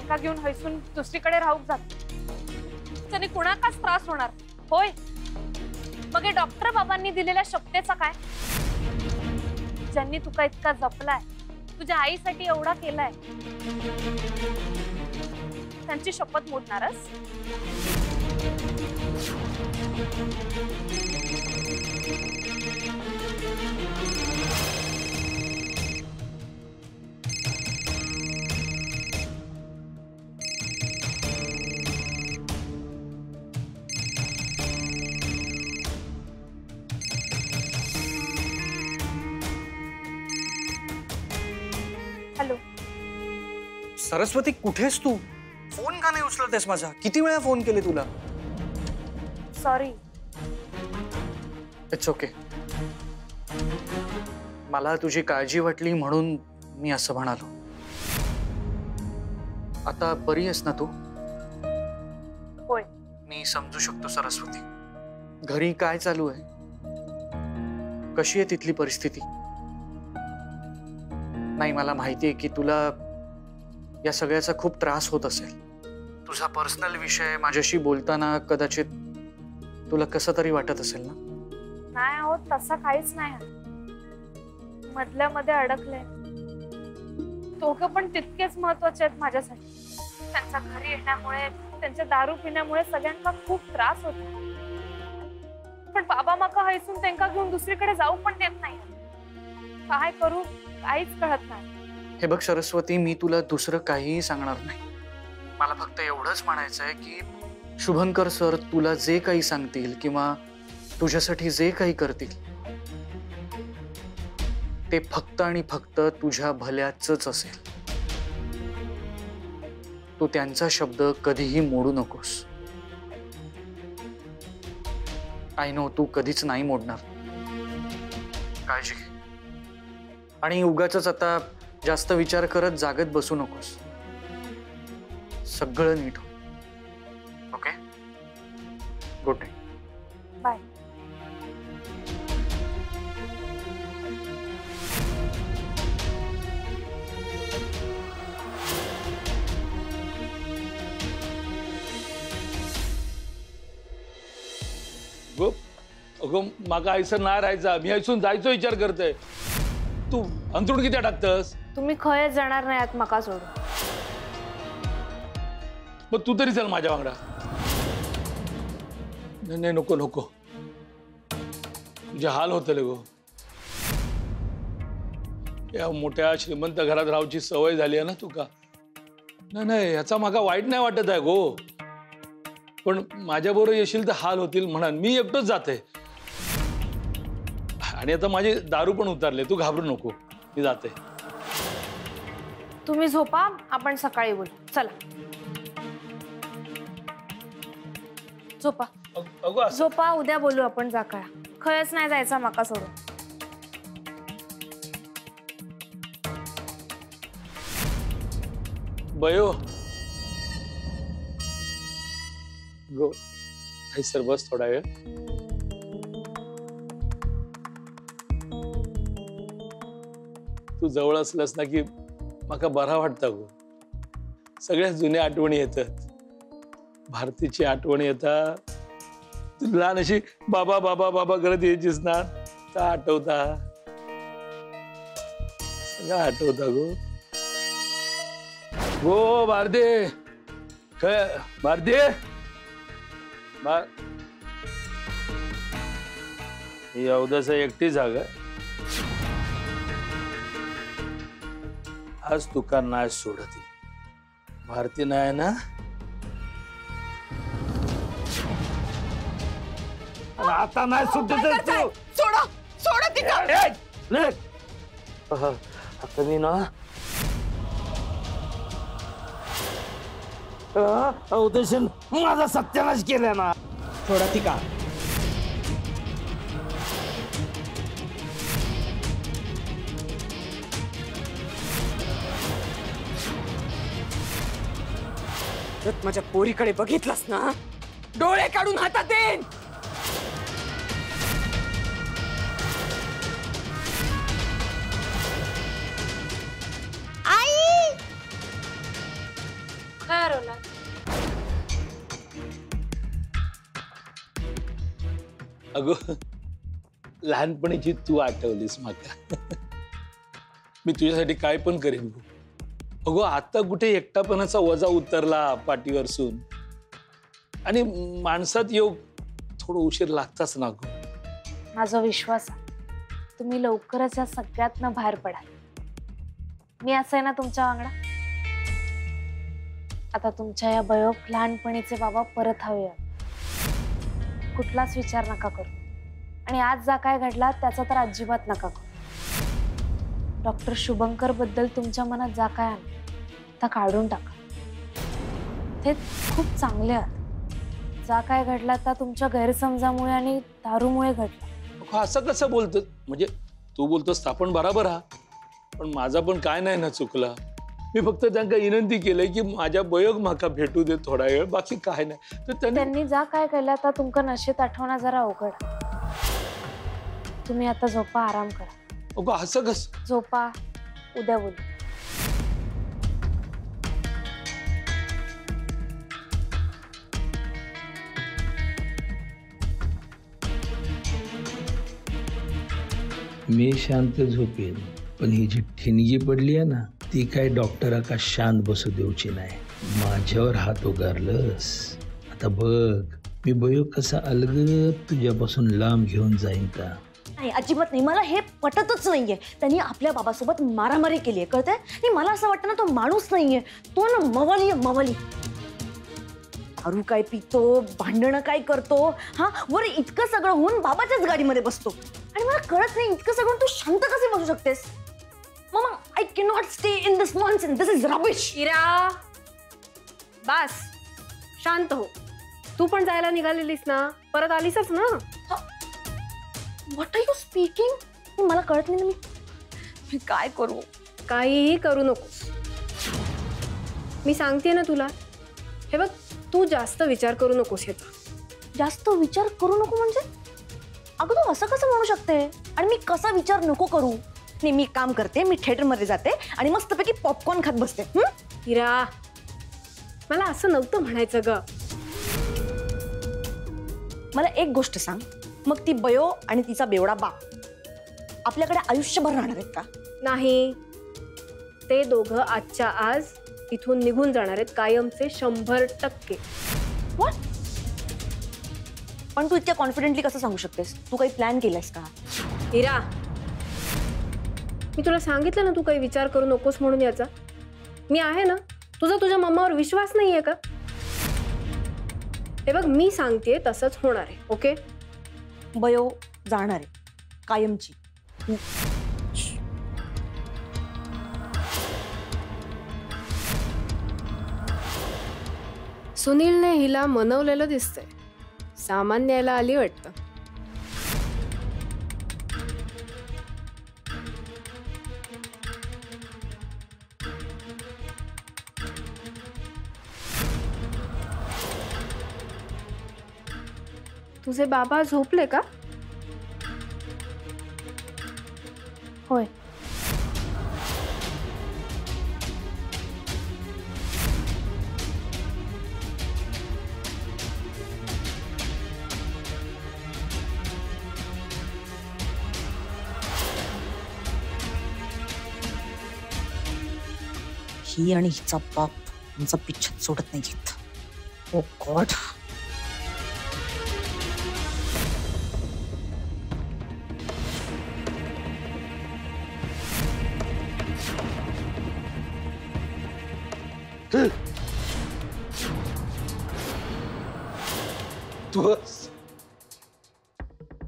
तेंका घेऊन हैसून दुसरीकडे राहूक जात त्याने कुणाकाच त्रास होणार होय। मग हे डॉक्टर बाबांनी दिलेल्या शपथेचा काय? ज्यांनी तुका इतका जपलाय, तुझ्या आईसाठी एवढा केलाय, त्यांची शपथ मोडणारच? हॅलो सरस्वती, कुठेस तू? फोन का नाही उचलतेस माझा? किती वेळा फोन केले तुला? सॉरी। It's okay. मला तुझी काळजी वाटली म्हणून मी असं म्हणालो। आता बरी आहेस ना तू? होय। मी समजू शकतो सरस्वती। घरी काय चालू आहे? कशी आहे तिथली परिस्थिती? नाही, मला माहिती आहे की तुला या सगळ्याचा खूप त्रास होत असेल। तुझा पर्सनल विषय माझ्याशी बोलताना कदाचित तुला कसं तरी वाटत असेल ना? नाही होत, तसं काहीच नाही। मधल्या मध्ये अडकले। दोघं पण तितकेच महत्वाचे आहेत माझ्यासाठी। त्यांच्या घरी येण्यामुळे, त्यांच्या दारू पिण्यामुळे सगळ्यांना खूप त्रास होतो। पण बाबा माका हैसून त्यांना घेऊन दुसरीकडे जाऊ पण देत नाही। काय करू काहीच कळत नाही। हे बघ सरस्वती, मी तुला दुसरं काहीही सांगणार नाही। मला फक्त एवढंच म्हणायचं आहे की शुभंकर सर तुला जे काही सांगतील किंवा तुझ्यासाठी जे काही करतील ते फक्त आणि फक्त तुझ्या भल्याचंच असेल। तू त्यांचा शब्द कधीही मोडू नकोस। आय नो तू कधीच नाही मोडणार। काळजी घे आणि उगाचच आता जास्त विचार करत जागत बसू नकोस। सगळं नीट होईल। Okay, good night. बाय। अगो माका आयसर नाही राहायचा, मी आयसून जायचो विचार करतोय। तू अंतरुण किती टाकतस? तुम्ही खय जाणार नाही आत मका सोडून। मग तू तरी चल माझ्या वांगडा। नाही नाही, नको नको, तुझे हाल होतले गो। या मोठ्या श्रीमंत घरात राहायची सवय झाली आहे ना तुका। नाही नाही, याचा माका वाईट नाही वाटत आहे गो, पण माझ्याबरोबर येशील तर हाल होतील म्हणून मी एकटोच जाते। आणि आता माझे दारू पण उतरले, तू घाबरू नको, मी जाते। तुम्ही झोपा, आपण सकाळी बोलू। चला झोपा। अगो झोपा, उद्या बोलू आपण सकाळ। खयच नाही जायचा माका सोडून। बयो गो सर, बस थोडा वेळ। तू जवळ असलास ना की माका बरा वाटतं गो। सगळ्या जुन्या आठवणी येतात, भारतीची आठवण येतात। तू लहान अशी बाबा बाबा बाबा करत यायचीस ना, तर आठवता, सगळं आठवता गो। गो भारती, भारती अवदसा एकटी जागा आज तुका नाही सोडती। भारती नाही ना? आता नाही सुटत। सोडा सोडा तिला। आता मी ना उद्देशन माझा सत्यानाश केला ना। थोडा ती का माझ्या पोरीकडे बघितलंस ना, डोळे काढून हातात येईन। अगं लहानपणीची तू आठवलीस माका. मी तुझ्यासाठी काय पण करेन. अगो आता कुठे एकटापणाचा वजा उतरला पाठीवरसून. आणि माणसात योग थोडं उशीर लागताच ना गो. माझा विश्वास आहे तुम्ही लवकरच या सगळ्यातनं बाहेर पडाल. मी असं आहे ना तुमच्या वांगडा. आता तुमच्या या बयोक लहानपणीचे बाबा परत हवे. कुठलाच विचार नका करू. आणि आज जा काय घडला त्याचा तर अजिबात नका करू. डॉक्टर शुभंकर बद्दल तुमच्या मनात जा काय आलं तर काढून टाका. ते खूप चांगले आहेत. जा काय घडला तर तुमच्या गैरसमजामुळे आणि दारूमुळे घडला. असं कसं बोलतो? म्हणजे तू बोलतोस आपण बरोबर हा, पण माझा पण काय नाही ना चुकला. मी फक्त त्यांना विनंती केलंय की माझ्या बयोग माका भेटू दे थोडा वेळ, बाकी काय नाही. तर त्यांनी जा काय केलं तर तुमका नशेत आठवणं जरा अवघड. तुम्ही आता झोपा, आराम करा. अगो असं कस? झोपा, उद्या बोलू. मी शांत झोपेन, पण ही जी ठिणगी पडली आहे ना ती काय डॉक्टराका शांत बसू देऊची नाही. माझ्यावर हात उगारलंस आता बघ मी बयो कसा अलगद तुझ्यापासून लांब घेऊन जाईन का. नाही अजिबात नाही. मला हे पटतच नाहीये. त्यांनी आपल्या बाबासोबत मारामारी केली आहे कळतंय. आणि मला असं वाटतं ना तो माणूस नाहीये, तो ना मवाली आहे मवाली. दारू काय पितो, भांडणं काय करतो, हा वर इतकं सगळं होऊन बाबाच्याच गाडीमध्ये बसतो. आणि मला कळत नाही इतकं सगळं तू शांत कसे बसू शकतेस. Mama I can not stay in this nonsense. This is rubbish. Ira बस शांत हो. तू पण जायला निघालेलीस ना, परत आलीसच ना. What are you speaking? मला कळत नाही ना मी काय करू. काहीही करू नकोस. मी सांगते ना तुला. हे बघ तू जास्त विचार करू नकोस ह्याचा. जास्त विचार करू नको म्हणजे? अगं तू असं कसं म्हणू शकते? आणि मी कसा विचार नको करू? नाही मी काम करते, मी थिएटरमध्ये जाते आणि मस्तपैकी पॉपकॉर्न खात बसते. हिरा मला असं नव्हतं म्हणायचं ग. मला एक गोष्ट सांग, मग ती बयो आणि तिचा बेवडा बाप आपल्याकडे आयुष्यभर राहणार आहेत का? नाही. ते दोघं आजच्या आज इथून निघून जाणार आहेत कायमचे 100%. व्हॉट? पण तू इतक्या कॉन्फिडेंटली कसं सांगू शकतेस? तू काही प्लॅन केलायस का? हिरा मी तुला सांगितलं ना तू काही विचार करू नकोस म्हणून याचा. मी आहे ना. तुझा मम्मावर विश्वास नाहीये का? हे बघ मी सांगते तसंच होणार आहे. ओके? बयो जाणार आहे कायमची. सुनीलने हिला मनवलेलं दिसतंय. सामान न्यायला आली वाटतं. तुझे बाबा झोपले का? होय. ही आणि हिचा बाप आमचा पिच्छा सोडत नाही. ओ गॉड.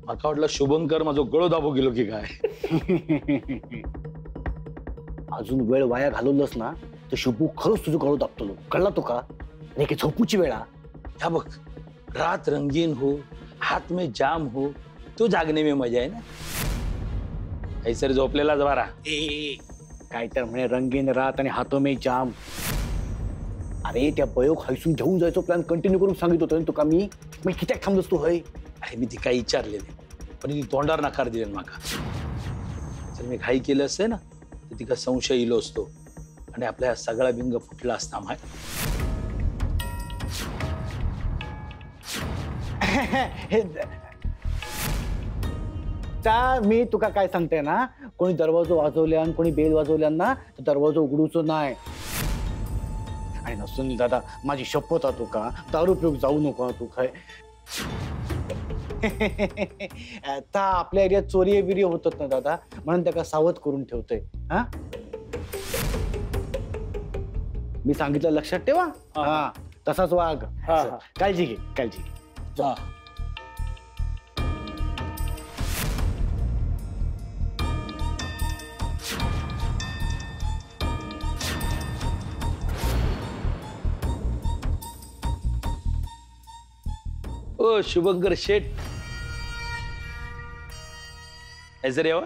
माका वाटलं शुभंकर माझं गळो दाबू गेलो की काय. अजून वेळ वाया घालवलंस ना तर शुभू खरंच तुझं गळो दाबतो. कळला तो का? नाही की झोपूची वेळा. ह्या बघ रात रंगीन हो, हात में जाम हो, तो जागने में मजा आहे ना. ऐसर झोपलेलाच बारा. काय तर म्हणे रंगीन रात आणि हातो में जाम. अरे त्या बयोग हैसून घेऊन जायचो प्लॅन कंटिन्यू करून सांगित होतो तुका मी. मग किती थांबलोस तू? होय अरे मी ती काही विचारले नाही, पण ती तोंडावर नकार दिले माका. जर मी घाई केलं असते ना तर तिका संशय इलो असतो आणि आपल्या सगळा बिंग फुटला असता. माय चा मी तुका काय सांगते ना, कोणी दरवाजो वाजवल्यान कोणी बेल वाजवल्यान तर दरवाजो उघडूचो नाही. आणि नसून दादा माझी शपथ आहे तुका, दारू पिऊक जाऊ नको तू काय. आता आपल्या एरियात चोरी बिरी होतात ना दादा, म्हणून त्याला सावध करून ठेवतोय. हा मी सांगितलं लक्षात ठेवा. हा तसाच वाघ. काळजी घे काळजी घे. ओ शुभंकर शेठ, ऐसे रे वा.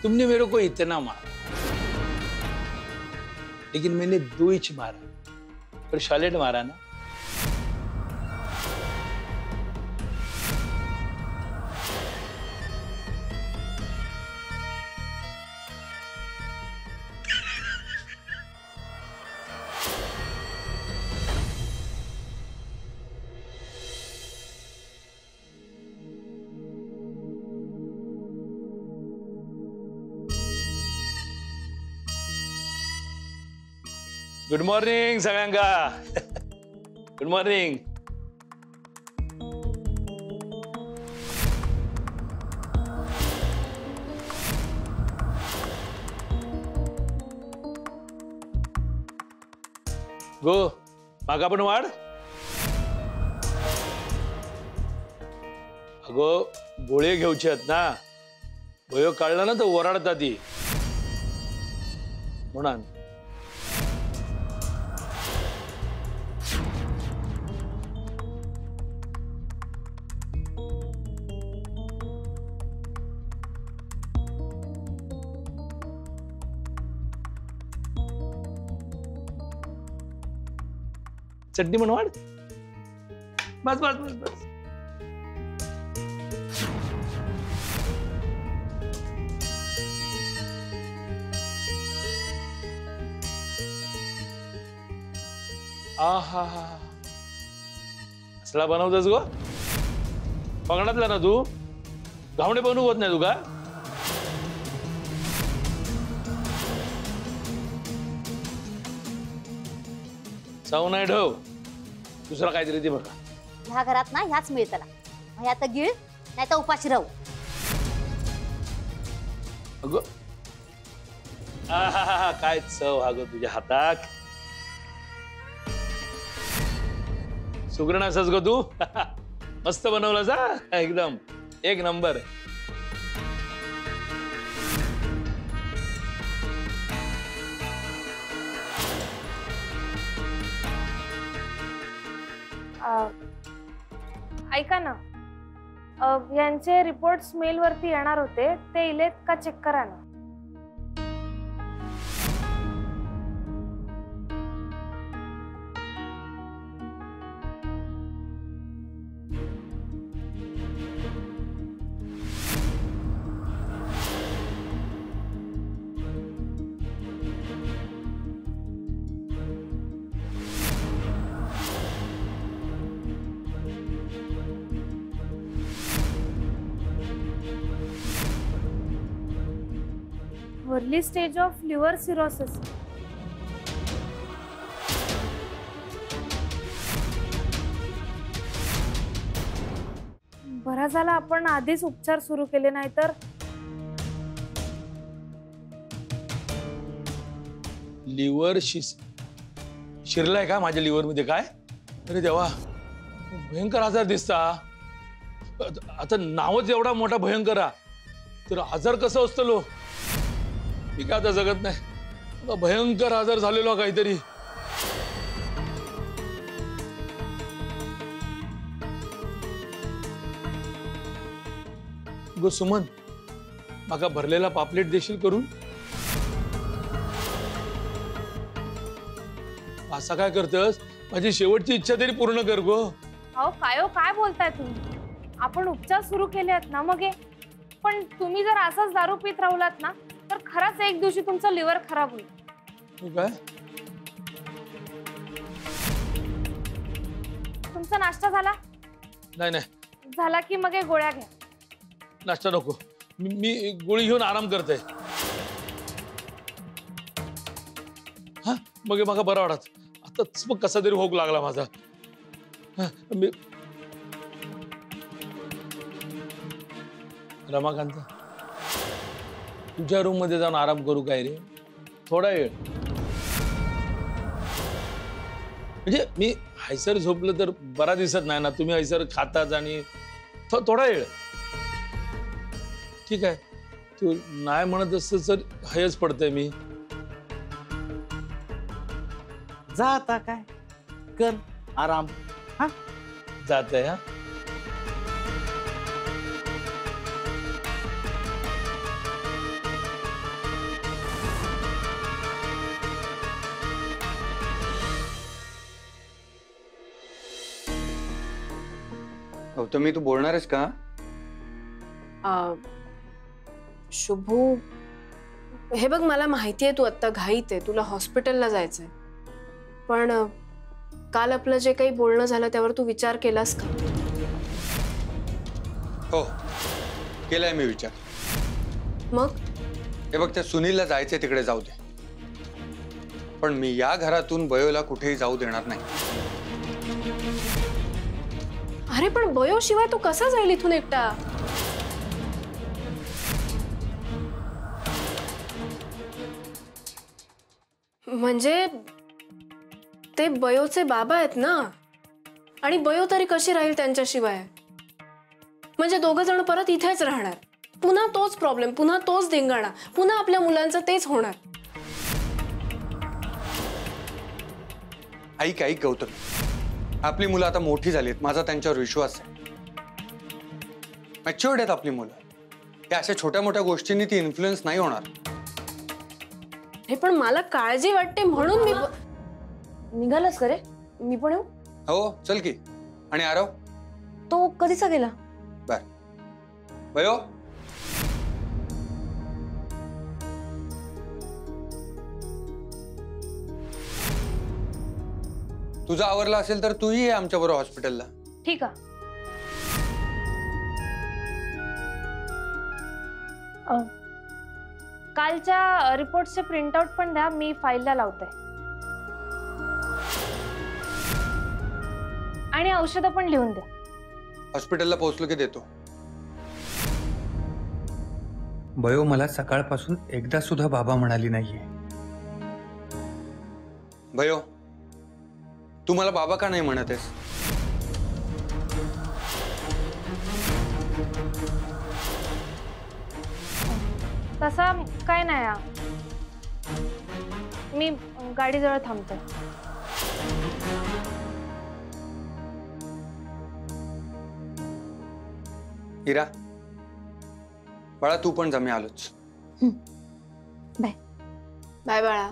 तुमने मेरे को इतना मारा, लेकिन मैंने 2 इंच मारा, पर शॉलेट मारा ना. गुड मॉर्निंग सगळ्यांका. Good morning. गो मागा पण वाढ. अगो गोळे घेऊचे आहेत ना, भयो काढला ना तर ओरडता ती म्हणून. चटणी म्हणून वाढ. बस बस बस बस. आहा असला बनवतोस गो. पगडातला ना तू, घावणे बनवू होत नाही तू का. चाव नाही ढव, दुसरा काहीतरी ते बघा. ह्या घरात ना ह्याच मिळतला. ह्या तर गिळ नाही तर उपाशी राहू. अगो आहा काय चव अगं तुझ्या हातात. सुगरण असच गो तू. मस्त बनवलं जा, एकदम एक नंबर. ऐका ना, यांचे रिपोर्ट्स मेल वरती येणार होते, ते इलेत का चेक करा ना. Early stage of liver cirrhosis. बरा झाला आपण आधीच उपचार सुरू केले, नाही तर. लिव्हर शिरलाय का माझ्या लिव्हर मध्ये काय. अरे देवा, भयंकर आजार दिसता. आता नावच एवढा मोठा भयंकर तर आजार कसं असतं लो. मी काय आता जगत नाही. भयंकर आजार झालेलो काहीतरी. गो सुमन, माका भरलेला पापलेट देशील करून. असा काय करतस, माझी शेवटची इच्छा तरी पूर्ण कर गो. अहो काय बोलताय तुम्ही. आपण उपचार सुरू केले आहेत ना मग. पण तुम्ही जर असाच दारू पीत राहुलात ना तर खरंच एक दिवशी तुमचं लिव्हर खराब होईल. काय तुमचा नाश्ता झाला? नाही नाही झाला की मग हे गोळ्या घ्या. नाश्ता नको, मी गोळी घेऊन आराम करते. हा मग मला बरं वाटत. आताच मग कसा तरी होक लागला माझा. मी रमाकांत, तुझ्या रूम मध्ये जाऊन आराम करू काय रे? थोडा वेळ. म्हणजे मी हैसर झोपलं तर बरा दिसत नाही ना. तुम्ही हैसर खाताच आणि थोडा वेळ. ठीक आहे, तू नाही म्हणत असत तर हयच पडतंय मी. जा आता काय कर आराम. हा जात आहे. हा गौतमी, तू बोलणारच का? शुभू, हे बघ, मला माहितीये तू आत्ता घाईत आहे, तुला हॉस्पिटलला जायचंय, पण काल आपलं जे काही बोलणं झालं त्यावर तू विचार केलास का? हो केलाय मी विचार. मग हे बघ, त्या सुनीलला जायचंय तिकडे जाऊ दे, पण मी या घरातून बयोला कुठेही जाऊ देणार नाही. अरे पण बयो शिवाय तू कसा जाईल इथून एकटा? म्हणजे ते बयोचे बाबा आहेत ना, आणि बयो तरी कशी राहील त्यांच्याशिवाय? म्हणजे दोघं जण परत इथेच राहणार, पुन्हा तोच प्रॉब्लेम, पुन्हा तोच धिंगाणा, पुन्हा आपल्या मुलांचं तेच होणार. ऐक ऐक गौतम, आपली मुलं आता मोठी झालीत, माझा त्यांच्यावर विश्वास आहे. मॅच्युअर्ड आहेत आपली मुलं. त्या अशा छोट्या मोठ्या गोष्टींनी ती इन्फ्लुएन्स नाही होणार. हे पण मला काळजी वाटते म्हणून मी. निघालास का रे? मी पण येऊ? हो चल की. आणि आरव तो कधीचा गेला? बर बयो, तुझं आवरला असेल तर तूही ये आमच्या बरोबर हॉस्पिटलला. ठीक आहे. कालच्या रिपोर्टचे प्रिंटआउट पण द्या, मी फाईलला लावते. आणि औषधं पण लिहून द्या. हॉस्पिटलला पोहोचलो की देतो. बयो, मला सकाळपासून एकदा सुद्धा बाबा म्हणाली नाहीये. बयो, तू मला बाबा का नाही म्हणत आहेस? तसा काय नाही, मी गाडीजवळ थांबते. हिरा, बाळा तू पण जा, मी आलोच. बाय बाय बाळा.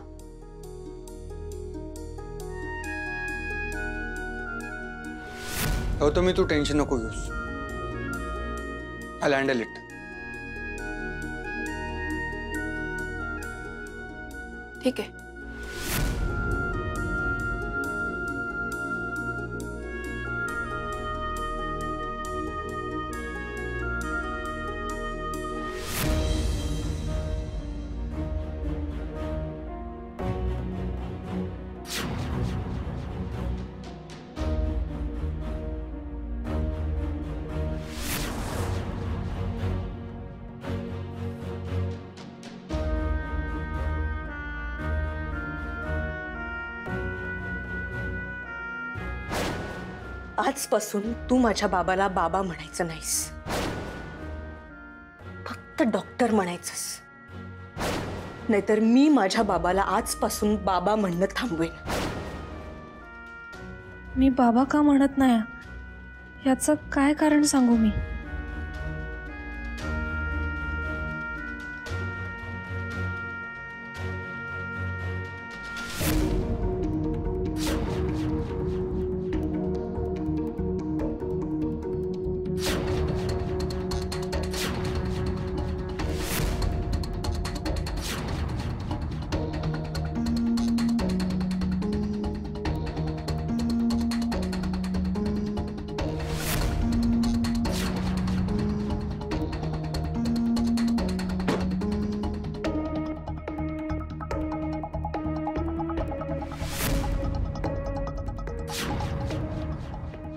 हो, तुम्ही तू टेन्शन नको घेऊस. I handle it. ठीक आहे. आजपासून तू माझ्या बाबाला बाबा म्हणायचं नाहीस, फक्त डॉक्टर म्हणायचंस. नाहीतर मी माझ्या बाबाला आजपासून बाबा म्हणणं थांबवेन. मी बाबा का म्हणत नाही याचं काय कारण सांगू मी?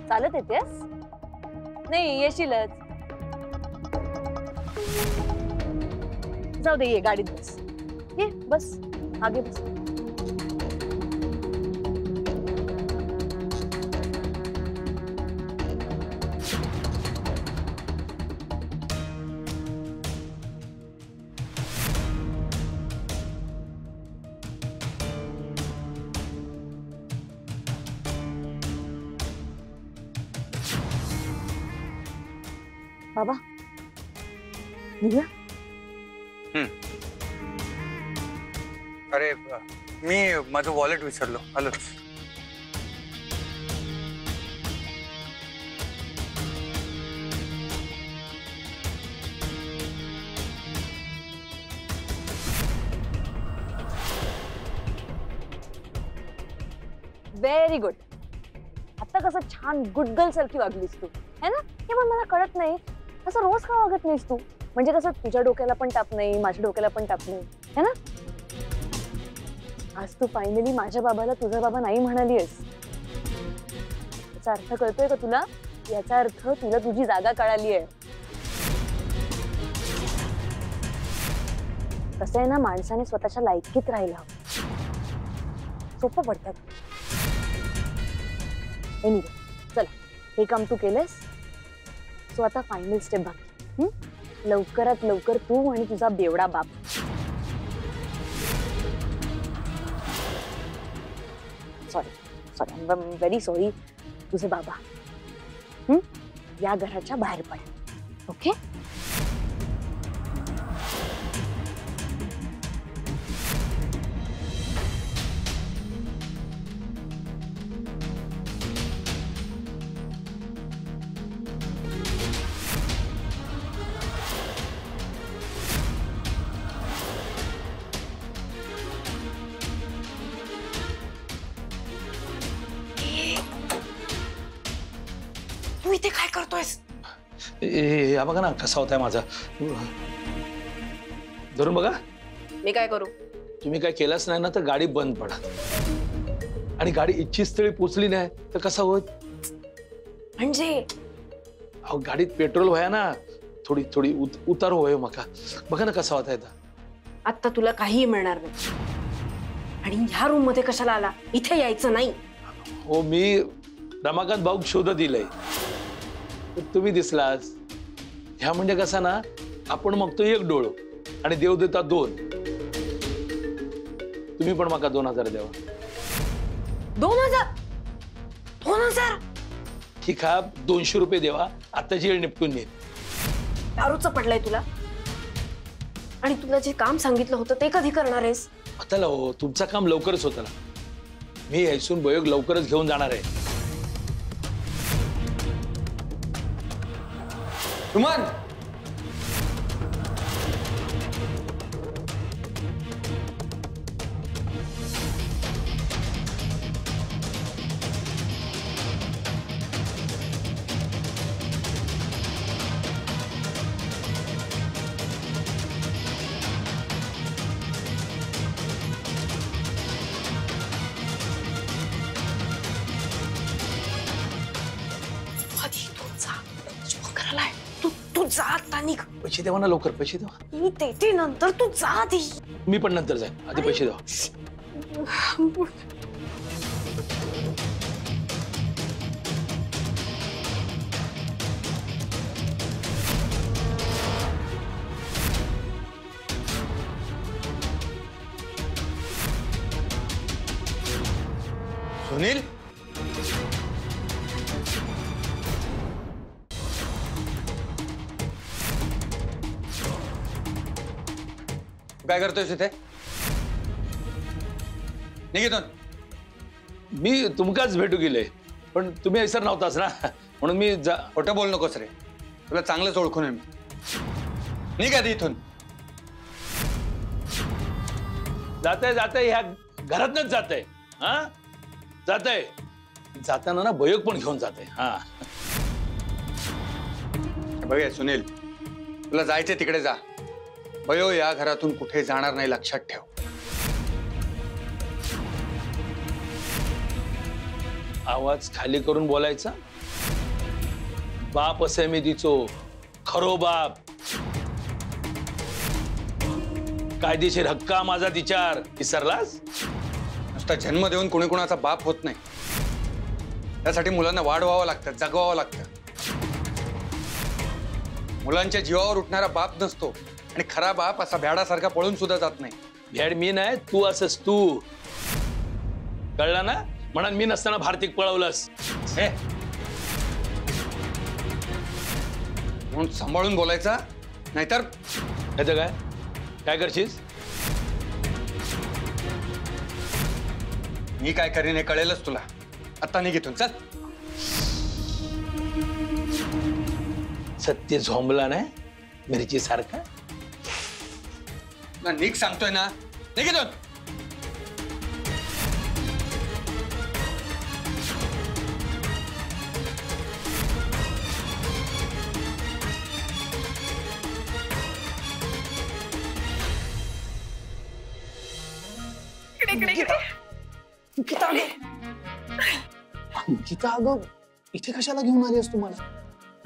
चालत येतेस? नाही येशीलच. जाऊ दे, ये गाडीत बस. ये बस, आगे बस. बाबा निघूया. अरे मी माझं वॉलेट विसरलो, आलोच. Very good. आता कसं छान गुड गर्ल सारखी वागलीस तू, है ना? हे पण मला कळत नाही, असं रोज का वागत नाहीस तू? म्हणजे कसं तुझ्या डोक्याला पण ताप नाही, माझ्या डोक्याला पण ताप नाही, है ना? आज तू फायनली माझ्या बाबाला तुझा बाबा नाही म्हणालीस. याचा अर्थ कळतोय का तुला? याचा अर्थ तुला तुझी जागा कळाली आहे. कसं आहे ना, माणसाने स्वतःच्या लायकीत राहिलं हवं. सोपं पडतं. एनिवे चला, हे काम तू केलंस, सो आता फायनल स्टेप बाकी. लवकरात लवकर तू आणि तुझा बेवडा बाप. Sorry I am very sorry. तुझे बाबा या घराच्या बाहेर पड. ओके? तू इथे काय करतोयस? हा बघा ना कसा होताय माझा. धरून बघा. मी काय करू? तुम्ही काय केलंच नाही ना तर गाडी बंद पडा, आणि गाडी इच्छित स्थळी पोचली नाही तर कसा होत? म्हणजे अहो गाडीत पेट्रोल व्हाया ना, थोडी थोडी उतार होय मका. बघा ना कसा होता येता. आता तुला काहीही मिळणार नाही. आणि ह्या रूम मध्ये कशाला आला? इथे यायचं नाही. हो मी रमाकांत भाऊ शोध दिलंय, तुम्ही दिसलास. ह्या म्हणजे कसा ना, आपण मागतो एक डोळं आणि देव देता दोन. तुम्ही पण माका 2000 द्यावा. 2000? 2000? ठीक आहे, 200 रुपये देवा. आताची वेळ निपटून येईल. दारूचं पडलंय तुला? आणि तुला जे काम सांगितलं होतं ते कधी करणार आहेस? आता हो, तुमचं काम लवकरच होतं ना. मी यायसून बयोग लवकरच घेऊन जाणार आहे. सुमन, तू जा आता, निघ. पैसे देवा ना लवकर, पैसे देवा. मी देते नंतर, तू जा आधी. मी पण नंतर जाईन, आधी पैसे देवा. सुनील, काय करतोयस इथे? निघितून. मी तुमकाच भेटू गेले, पण तुम्ही ऐसर नव्हताच ना, म्हणून मी खोटं बोल नकोस रे. तुला चांगलंच ओळखून आहे मी. निघ आधी इथून. जाते जाते ह्या घरातनच जाते. हा जाते, जाताना ना बयोग पण घेऊन जाते. हा बघ सुनील, तुला जायचे तिकडे जा. बयो या घरातून कुठे जाणार नाही, लक्षात ठेव. आवाज खाली करून बोलायचा. बाप असे मी तिचो खरो बाप. कायदेशीर हक्का माझा तिच्यावर विसरलास? नुसता जन्म देऊन कोणी कोणाचा बाप होत नाही. त्यासाठी मुलांना वाढवावं लागतं, जगवावं लागतं. मुलांच्या जीवावर उठणारा बाप नसतो आणि खरा बाप असा भ्याडासारखा पळून सुद्धा जात नाही. भेड मी नाही, तू असस तू. कळला ना? म्हणून मी नसताना भारतीक पळवलंस. हे म्हणून सांभाळून बोलायचा, नाहीतर याचं काय काय करशील? मी काय करीन हे कळेलच तुला. आता निघितून चल. सत्य झोंबला नाही मिरची सारखा. निघ सांगतोय ना, निघितून. अंकिता अगं इथे कशाला घेऊन आली आहेस तुम्हाला?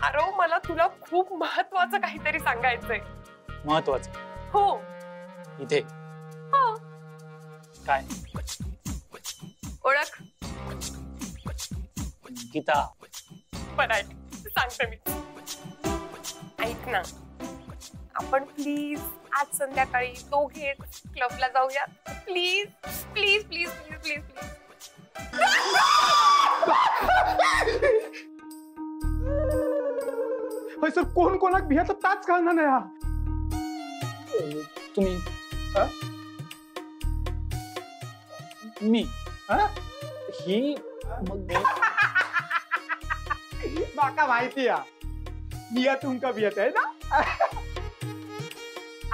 अरे मला तुला खूप महत्वाचं काहीतरी सांगायचंय. महत्वाचं? हो. इथे हो. काय? ओळख. अंकिता. बरं सांगते मी. ऐक ना, आपण प्लीज आज संध्याकाळी दोघे क्लबला जाऊया. Please please please please please please. Sir कोण कोणाक भियाचं ताच घालणार नाही. हा तुम्ही मी ही मग माका माहिती आहे बिया तुमका भियत आहे ना.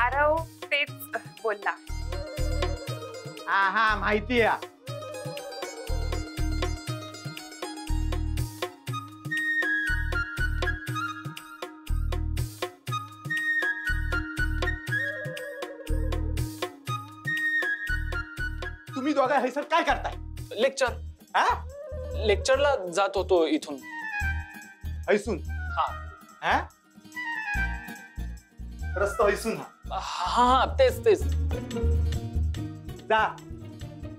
आरव तेच बोलला. हा माहिती आहे. तुम्ही दोघा हे सर काय करताय? लेक्चर. लेक्चरला जात होतो इथून. हैसून? हा रस्ता हैसून? हा तेच तेच. जा.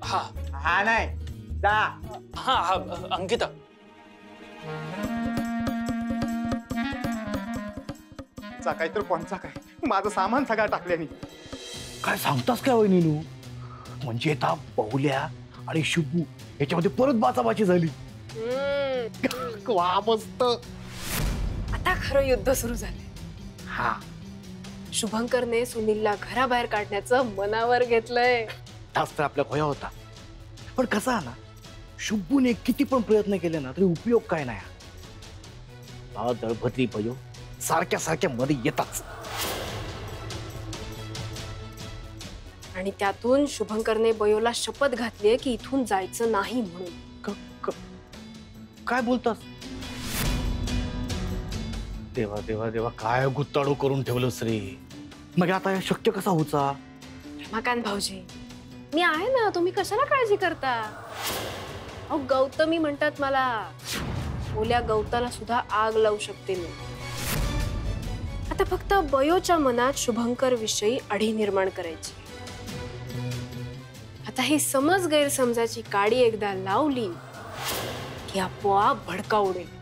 हा नाही जा. हा अंकिता. काय तर कोणचा काय माझं सामान सगळं टाकल्याने. काय सांगतास काय वहिनीनू? म्हणजे आता बहुल्या आणि शुभू याच्यामध्ये परत बाचाबाची झाली. वा मस्त. आता खरं युद्ध सुरू झालंय. हा शुभंकरने सुनीलला घराबाहेर काढण्याचं मनावर घेतलंय. तास तर आपल्या खोया होता. पण कसा ना शुभूने किती पण प्रयत्न केले ना तरी उपयोग काय नाही. दळभद्री पयो सारख्या सारख्या मध्ये येतात. आणि त्यातून शुभंकरने बयोला शपथ घातलीये की इथून जायचं नाही म्हणून. काय बोलतास? देवा देवा देवा काय गुत्ताडू करून ठेवलंस रे. मग आता शक्य कसा होता? रमाकांत भाऊजी मी आहे ना, तुम्ही कशाला काळजी करता? अहो गौतमी म्हणतात मला. ओल्या गवताला सुद्धा आग लावू शकते मी. आता फक्त बयोच्या मनात शुभंकर विषयी अढी निर्माण करायची. आता ही समज गैरसमजाची काडी एकदा लावली की आपोआप भडका उडेल.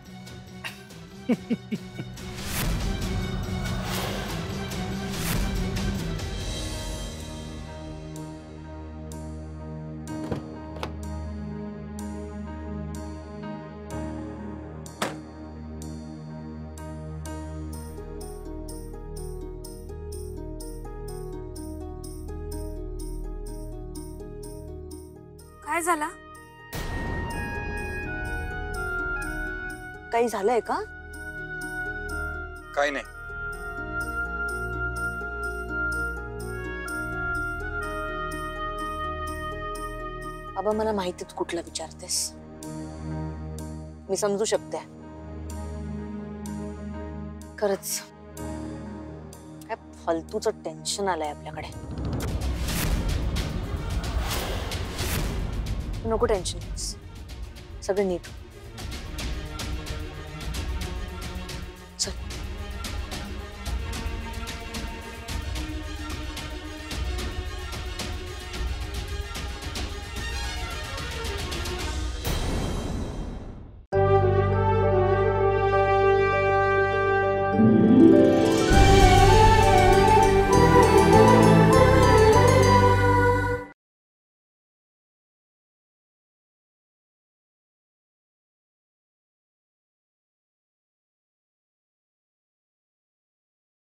काय झाला? काही झालंय का? काय नाही. बाबा मला माहितीच कुठला विचारतेस. मी समजू शकते. खरंच काय फालतूचं टेन्शन आलंय आपल्याकडे. नको टेन्शन. सगळं नीट.